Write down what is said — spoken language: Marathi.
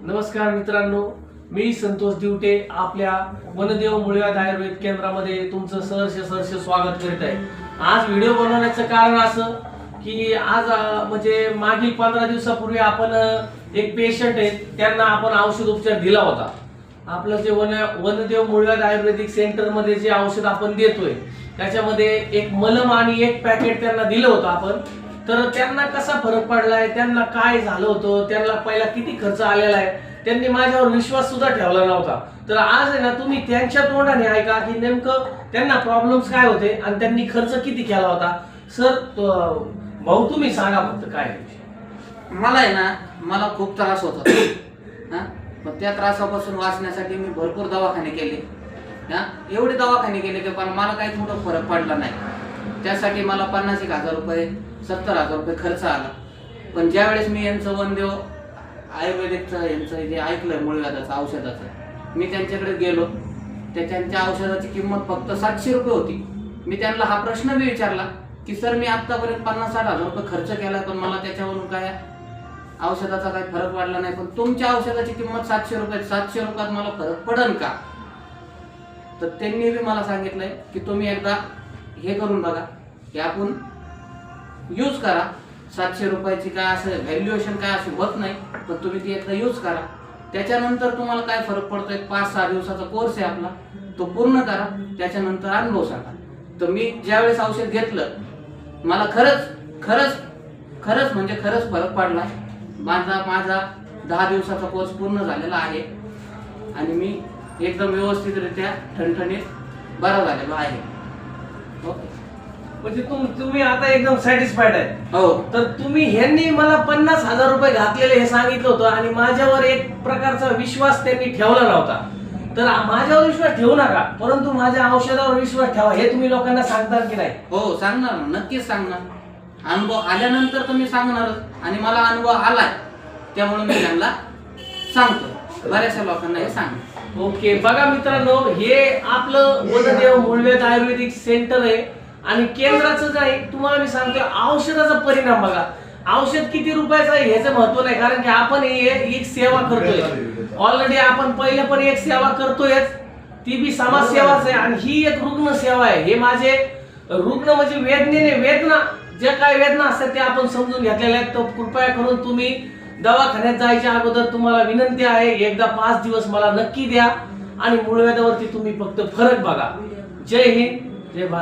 नमस्कार मित्रांनो, मी संतोष दिवटे आपल्या वनदेव मुळव्याध आयुर्वेद केंद्रामध्ये तुमचं सहर्ष स्वागत करीत आहे। आज व्हिडिओ बनवण्याचं कारण असं की आज म्हणजे मागील 15 दिवसापूर्वी आपण एक पेशंट आहे त्यांना आपण औषध उपचार दिला होता। आपलं जे वनदेव मुळव्याध आयुर्वेदिक सेंटर मध्ये जे औषध आपण देतोय त्याच्यामध्ये एक मलम आणि एक पॅकेट त्यांना दिलं होतं आपण। तर त्यांना कसा फरक पडलाय, त्यांना काय झालं होतं, त्यांना पहिला किती खर्च आलेला आहे, त्यांनी माझ्यावर विश्वास सुद्धा ठेवला नव्हता। तर आज आहे ना, तुम्ही त्यांच्या तोंडाने ऐका की नेमकं त्यांना प्रॉब्लेम्स काय होते आणि त्यांनी खर्च किती केला होता। सर भाऊ तुम्ही सांगा फक्त काय मला आहे ना, मला खूप त्रास होत होता। पण त्या त्रासापासून वाचण्यासाठी मी भरपूर दवाखाने केले। एवढे दवाखाने केले की पण मला काही मोठा फरक पडला नाही। त्यासाठी मला 50,000 रुपये 70,000 रुपये खर्च आला। पण ज्यावेळेस मी यांचं वनदेव आयुर्वेदिकचं यांचं जे ऐकलं मुळव्याधाचं औषधाचं, मी त्यांच्याकडे गेलो। त्यांच्या औषधाची किंमत फक्त 700 रुपये होती। मी त्यांना हा प्रश्न बी विचारला की सर, मी आतापर्यंत 50-60,000 रुपये खर्च केला, पण मला त्याच्यावरून काय औषधाचा काही फरक पडला नाही। पण तुमच्या औषधाची किंमत 700 रुपये, 700 रुपयात मला फरक पडन का? तर त्यांनी बी मला सांगितलंय की तुम्ही एकदा हे करून बघा की आपण यूज करा। 700 रुपयाची काय असं व्हॅल्युएशन काय असे होत नाही, पण तुम्ही ती एकदा यूज करा। त्याच्यानंतर तुम्हाला काय फरक पडतोय, 5-6 दिवसाचा कोर्स आहे आपला, तो पूर्ण करा, त्याच्यानंतर अनुभव सांगा। तर मी ज्यावेळेस औषध घेतलं, मला खरंच म्हणजे खरंच फरक पडला। माझा 10 दिवसाचा कोर्स पूर्ण झालेला आहे आणि मी एकदम व्यवस्थितरित्या ठणठणीत बरा झालेलो आहे। ओके, म्हणजे तुम्ही आता एकदम सॅटिस्फाईड आहे? हो। तर तुम्ही ह्यांनी मला 50,000 रुपये घातलेले हे सांगितलं होतं आणि माझ्यावर एक प्रकारचा विश्वास त्यांनी ठेवला नव्हता। तर माझ्यावर विश्वास ठेवू नका, परंतु माझ्या औषधावर विश्वास ठेवा, हे तुम्ही लोकांना सांगता की नाही? हो, सांगणार, नक्कीच सांगणार। अनुभव आल्यानंतर तुम्ही सांगणारच आणि मला अनुभव आलाय, त्यामुळे मी त्यांना सांगतो, बऱ्याचशा लोकांना हे सांगतो। ओके, बघा मित्रांनो, हे आपलं वनदेव मुळव्याध आयुर्वेदिक सेंटर आहे आणि केंद्राचं जे आहे तुम्हाला मी सांगतोय, औषधाचा परिणाम बघा। औषध किती रुपयाचं आहे ह्याचं महत्व नाही, कारण की आपण एक सेवा करतोय ऑलरेडी। आपण पहिले पण एक सेवा करतोयच, ती बी समाज सेवाच आहे आणि ही एक रुग्ण सेवा आहे। हे माझे रुग्ण म्हणजे वेदना जे काय वेदना असतात ते आपण समजून घेतलेल्या आहेत। तर कृपया करून तुम्ही दवाखान्यात जायच्या अगोदर तुम्हाला विनंती आहे, एकदा 5 दिवस मला नक्की द्या आणि मुळव्याधावरती तुम्ही फक्त फरक बघा। जय हिंद, जय भारत।